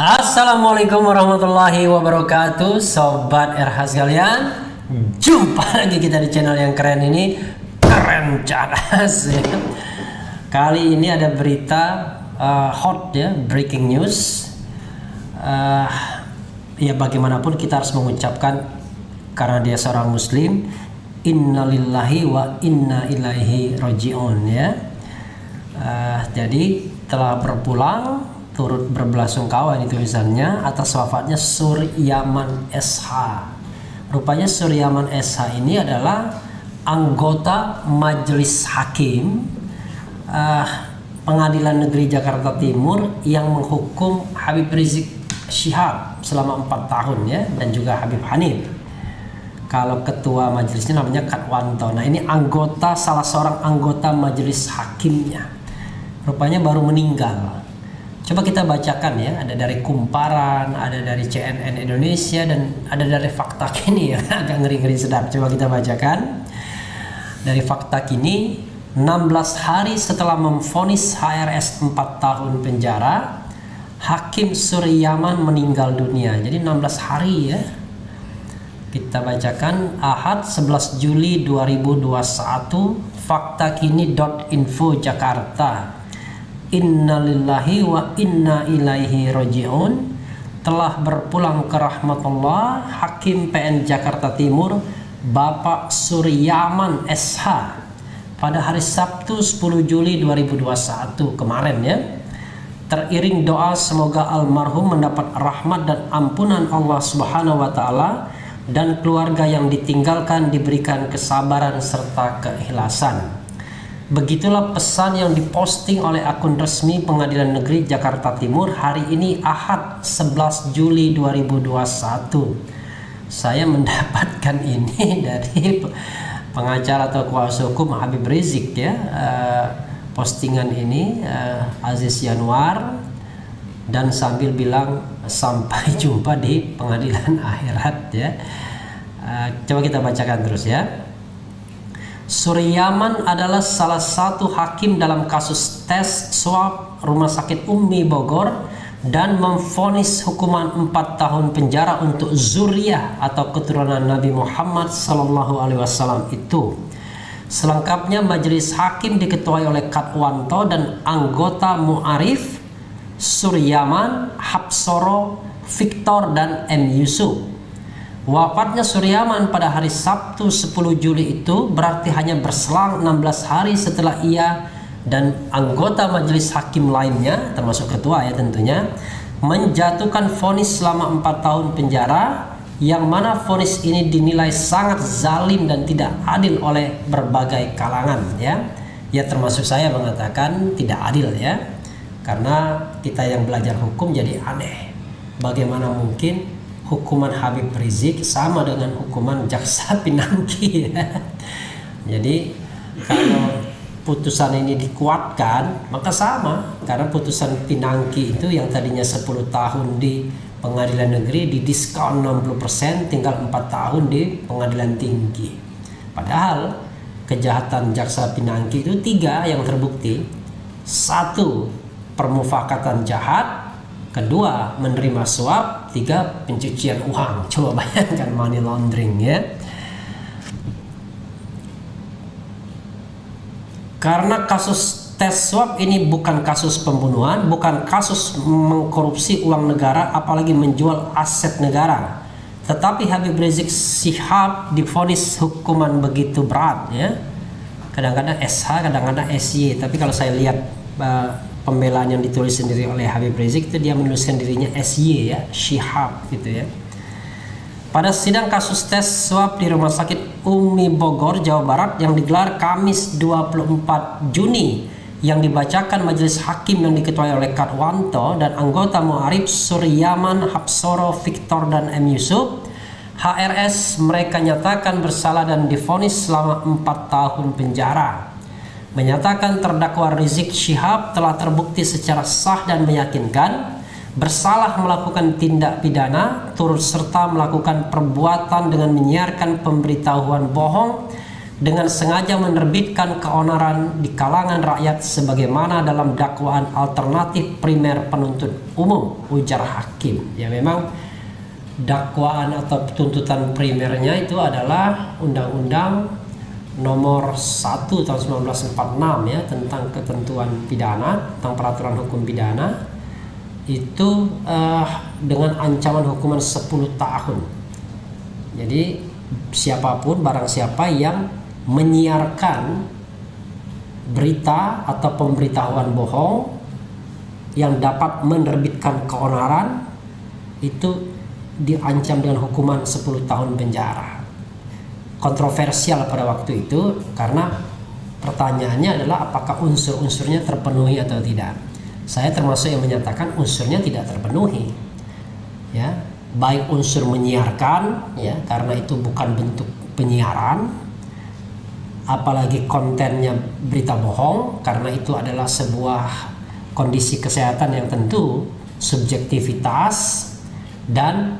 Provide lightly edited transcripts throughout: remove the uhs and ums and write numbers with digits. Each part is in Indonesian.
Assalamualaikum warahmatullahi wabarakatuh, Sobat RH sekalian. Jumpa lagi kita di channel yang keren ini, Keren Cadas. Kali ini ada berita hot ya, breaking news. Ya bagaimanapun kita harus mengucapkan, karena dia seorang muslim, innalillahi wa inna ilaihi raji'un ya. Jadi telah berpulang, turut berbelasungkawa ini tulisannya atas wafatnya Suryaman SH. Rupanya Suryaman SH ini adalah anggota Majelis Hakim Pengadilan Negeri Jakarta Timur yang menghukum Habib Rizik Syihab selama 4 tahun ya, dan juga Habib Hanif. Kalau ketua majelisnya namanya Katwanto. Nah, ini salah seorang anggota majelis hakimnya. Rupanya baru meninggal. Coba kita bacakan ya, ada dari Kumparan, ada dari CNN Indonesia, dan ada dari Fakta Kini ya, agak ngeri-ngeri sedap. Coba kita bacakan. Dari Fakta Kini, 16 hari setelah memvonis HRS 4 tahun penjara, Hakim Suryaman meninggal dunia. Jadi 16 hari ya. Kita bacakan Ahad 11 Juli 2021, faktakini.info Jakarta. Innalillahi wa inna ilaihi raji'un. Telah berpulang ke rahmatullah Hakim PN Jakarta Timur Bapak Suryaman SH pada hari Sabtu 10 Juli 2021 kemarin ya. Teriring doa semoga almarhum mendapat rahmat dan ampunan Allah Subhanahu wa taala, dan keluarga yang ditinggalkan diberikan kesabaran serta keikhlasan. Begitulah pesan yang diposting oleh akun resmi Pengadilan Negeri Jakarta Timur hari ini Ahad 11 Juli 2021. Saya mendapatkan ini dari pengacara atau kuasa hukum Habib Rizik ya. Postingan ini Aziz Yanuar, dan sambil bilang sampai jumpa di pengadilan akhirat ya. Coba kita bacakan terus ya. Suryaman adalah salah satu hakim dalam kasus tes swab Rumah Sakit Umi Bogor dan memvonis hukuman 4 tahun penjara untuk zuriyah atau keturunan Nabi Muhammad SAW itu. Selengkapnya majelis hakim diketuai oleh Katwanto dan anggota Mu'arif, Suryaman, Hapsoro, Victor, dan M. Yusuf. Wafatnya Suryaman pada hari Sabtu 10 Juli itu berarti hanya berselang 16 hari setelah ia dan anggota majelis hakim lainnya, termasuk ketua ya tentunya, menjatuhkan vonis selama 4 tahun penjara, yang mana vonis ini dinilai sangat zalim dan tidak adil oleh berbagai kalangan ya. Ya termasuk saya mengatakan tidak adil ya. Karena kita yang belajar hukum jadi aneh. Bagaimana mungkin hukuman Habib Rizik sama dengan hukuman jaksa Pinangki ya. Jadi kalau putusan ini dikuatkan maka sama, karena putusan Pinangki itu yang tadinya 10 tahun di pengadilan negeri didiskon 60%, tinggal 4 tahun di pengadilan tinggi. Padahal kejahatan jaksa Pinangki itu 3 yang terbukti. 1, permufakatan jahat. 2, menerima suap. 3, pencucian uang. Coba bayangkan, money laundering ya. Karena kasus tes swab ini bukan kasus pembunuhan, bukan kasus mengkorupsi uang negara, apalagi menjual aset negara. Tetapi Habib Rizik Syihab divonis hukuman begitu berat ya. Kadang-kadang SH, kadang-kadang SY. Tapi kalau saya lihat pembelaan yang ditulis sendiri oleh Habib Rizik itu dia menuliskan dirinya SY ya, Syihab gitu ya. Pada sidang kasus tes swab di Rumah Sakit Umi Bogor, Jawa Barat yang digelar Kamis 24 Juni yang dibacakan majelis hakim yang diketuai oleh Katwanto dan anggota Mu'arif, Suryaman, Hapsoro, Victor, dan M. Yusuf, HRS mereka nyatakan bersalah dan divonis selama 4 tahun penjara. Menyatakan terdakwa Rizik Syihab telah terbukti secara sah dan meyakinkan bersalah melakukan tindak pidana, turut serta melakukan perbuatan dengan menyiarkan pemberitahuan bohong dengan sengaja menerbitkan keonaran di kalangan rakyat sebagaimana dalam dakwaan alternatif primer penuntut umum, ujar hakim. Ya, memang dakwaan atau tuntutan primernya itu adalah Undang-Undang nomor 1 tahun 1946 ya, tentang ketentuan pidana, tentang peraturan hukum pidana itu dengan ancaman hukuman 10 tahun. Jadi siapapun, barang siapa yang menyiarkan berita atau pemberitahuan bohong yang dapat menerbitkan keonaran itu diancam dengan hukuman 10 tahun penjara. Kontroversial pada waktu itu karena pertanyaannya adalah apakah unsur-unsurnya terpenuhi atau tidak. Saya termasuk yang menyatakan unsurnya tidak terpenuhi. Ya, baik unsur menyiarkan ya, karena itu bukan bentuk penyiaran, apalagi kontennya berita bohong karena itu adalah sebuah kondisi kesehatan yang tentu subjektivitas dan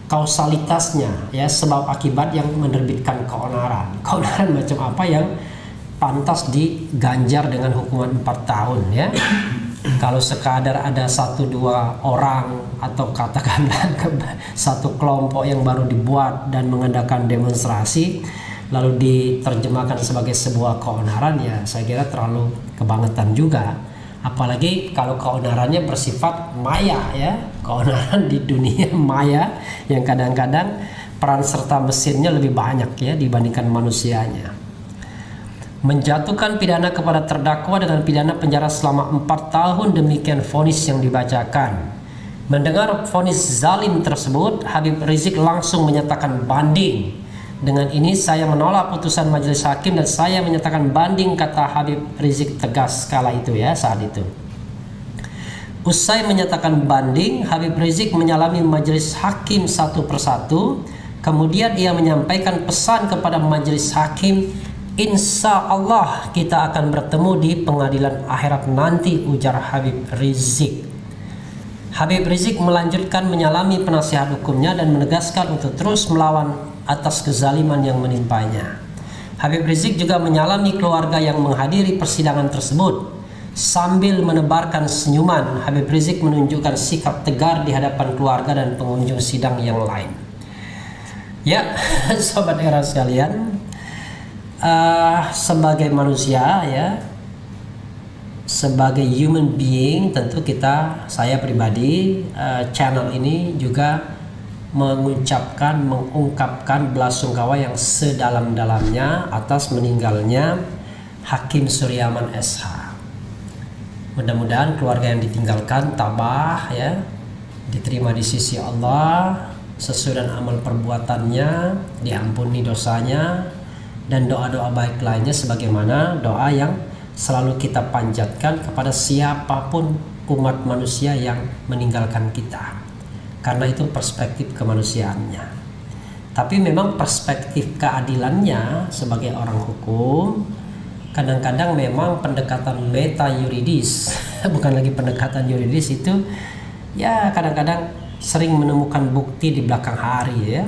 kausalitasnya ya, sebab akibat yang menerbitkan keonaran. Keonaran macam apa yang pantas diganjar dengan hukuman 4 tahun ya. Kalau sekadar ada 1-2 orang atau katakanlah satu kelompok yang baru dibuat dan mengadakan demonstrasi lalu diterjemahkan sebagai sebuah keonaran, ya saya kira terlalu kebangetan juga. Apalagi kalau keonarannya bersifat maya ya, keonaran di dunia maya yang kadang-kadang peran serta mesinnya lebih banyak ya dibandingkan manusianya. Menjatuhkan pidana kepada terdakwa dengan pidana penjara selama 4 tahun, demikian vonis yang dibacakan. Mendengar vonis zalim tersebut, Habib Rizik langsung menyatakan banding. Dengan ini saya menolak putusan majelis hakim dan saya menyatakan banding, kata Habib Rizik tegas kala itu ya, saat itu. Usai menyatakan banding, Habib Rizik menyalami majelis hakim satu persatu. Kemudian ia menyampaikan pesan kepada majelis hakim, insya Allah kita akan bertemu di pengadilan akhirat nanti, ujar Habib Rizik. Habib Rizik melanjutkan menyalami penasihat hukumnya dan menegaskan untuk terus melawan atas kezaliman yang menimpanya. Habib Rizik juga menyalami keluarga yang menghadiri persidangan tersebut. Sambil menebarkan senyuman, Habib Rizik menunjukkan sikap tegar di hadapan keluarga dan pengunjung sidang yang lain. Ya, sobat era sekalian, sebagai manusia ya, sebagai human being, tentu saya pribadi, channel ini juga mengungkapkan belasungkawa yang sedalam-dalamnya atas meninggalnya Hakim Suryaman SH. Mudah-mudahan keluarga yang ditinggalkan tabah ya, diterima di sisi Allah sesuai dengan amal perbuatannya, diampuni dosanya, dan doa-doa baik lainnya sebagaimana doa yang selalu kita panjatkan kepada siapapun umat manusia yang meninggalkan kita. Karena itu perspektif kemanusiaannya. Tapi memang perspektif keadilannya sebagai orang hukum, kadang-kadang memang pendekatan meta yuridis, bukan lagi pendekatan yuridis itu, ya kadang-kadang sering menemukan bukti di belakang hari ya.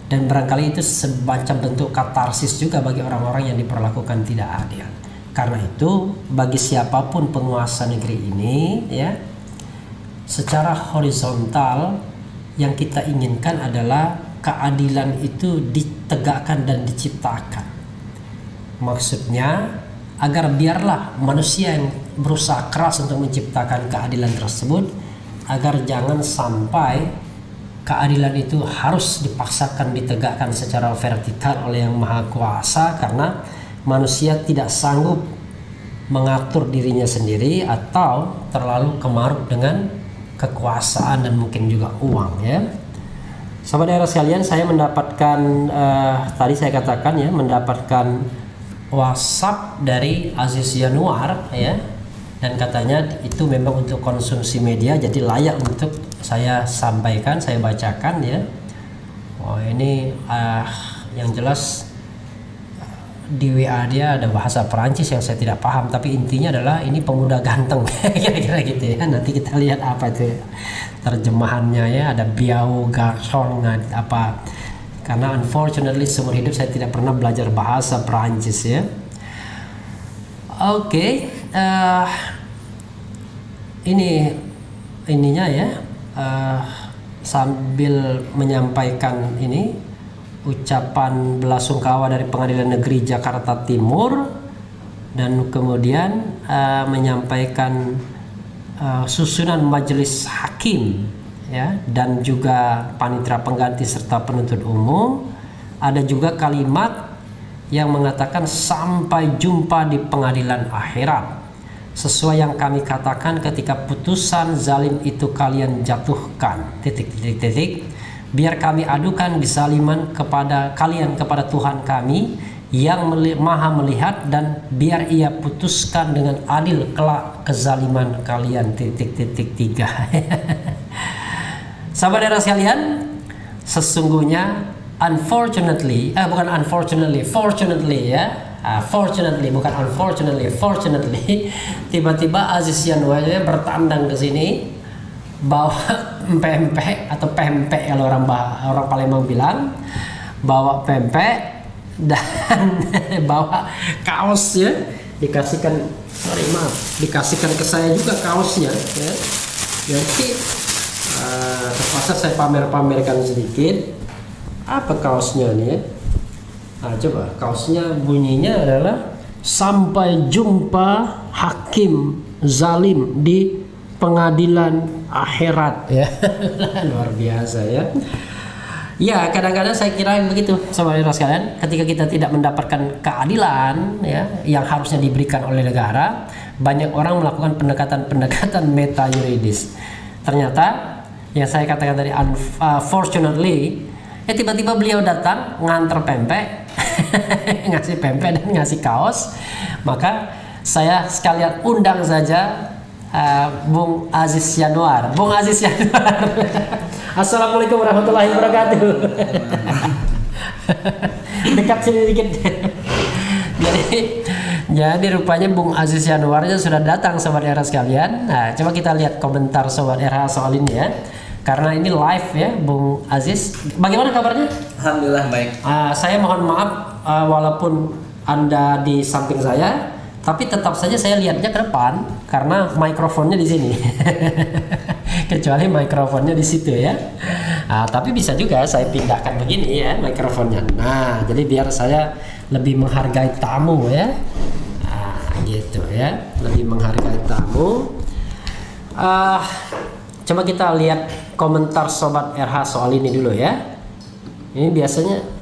Dan barangkali itu semacam bentuk katarsis juga bagi orang-orang yang diperlakukan tidak adil. Karena itu bagi siapapun penguasa negeri ini ya, secara horizontal yang kita inginkan adalah keadilan itu ditegakkan dan diciptakan. Maksudnya agar biarlah manusia yang berusaha keras untuk menciptakan keadilan tersebut, agar jangan sampai keadilan itu harus dipaksakan ditegakkan secara vertikal oleh yang maha kuasa karena manusia tidak sanggup mengatur dirinya sendiri atau terlalu kemaruk dengan kekuasaan dan mungkin juga uang ya. Sahabat daerah sekalian, saya mendapatkan tadi saya katakan ya, mendapatkan WhatsApp dari Aziz Yanuar ya, dan katanya itu memang untuk konsumsi media jadi layak untuk saya sampaikan, saya bacakan ya. Oh ini yang jelas di WA dia ada bahasa Perancis yang saya tidak paham, tapi intinya adalah ini pemuda ganteng kira-kira gitu ya. Nanti kita lihat apa itu terjemahannya ya, ada biau garson apa karena unfortunately seumur hidup saya tidak pernah belajar bahasa Perancis ya. Oke, ininya ya, sambil menyampaikan ini ucapan belasungkawa dari Pengadilan Negeri Jakarta Timur, dan kemudian menyampaikan susunan majelis hakim ya, dan juga panitera pengganti serta penuntut umum. Ada juga kalimat yang mengatakan sampai jumpa di pengadilan akhirat, sesuai yang kami katakan ketika putusan zalim itu kalian jatuhkan, biar kami adukan kezaliman kepada kalian kepada Tuhan kami yang maha melihat, dan biar ia putuskan dengan adil kelak kezaliman kalian, 3. Sahabat daerah sekalian, sesungguhnya unfortunately, fortunately ya, fortunately bukan unfortunately, fortunately, tiba-tiba Aziz Yanuar bertandang ke sini bawa pempek atau pempek kalau orang Palembang bilang, bawa pempek dan bawa kaos ya, dikasihkan ke saya juga kaosnya ya. Jadi terpaksa saya pamerkan sedikit apa kaosnya nih ya. Nah, coba kaosnya bunyinya adalah sampai jumpa hakim zalim di pengadilan akhirat ya. Luar biasa ya. Ya, kadang-kadang saya kira begitu saudara sekalian, ketika kita tidak mendapatkan keadilan ya yang harusnya diberikan oleh negara, banyak orang melakukan pendekatan meta yuridis. Ternyata yang saya katakan tadi unfortunately, tiba-tiba beliau datang nganter pempek, ngasih pempek dan ngasih kaos, maka saya sekalian undang saja Bung Aziz Yanuar. Assalamualaikum warahmatullahi wabarakatuh. Dekat sini dikit. Jadi rupanya Bung Aziz Yanuarnya sudah datang sobat era sekalian. Nah, coba kita lihat komentar sobat era soal ini ya. Karena ini live ya, Bung Aziz. Bagaimana kabarnya? Alhamdulillah baik. Saya mohon maaf walaupun Anda di samping saya, tapi tetap saja saya lihatnya ke depan karena mikrofonnya di sini. Kecuali mikrofonnya di situ ya. Tapi bisa juga saya pindahkan begini ya mikrofonnya. Nah, jadi biar saya lebih menghargai tamu ya. Gitu ya, lebih menghargai tamu. Coba kita lihat komentar sobat RH soal ini dulu ya. Ini biasanya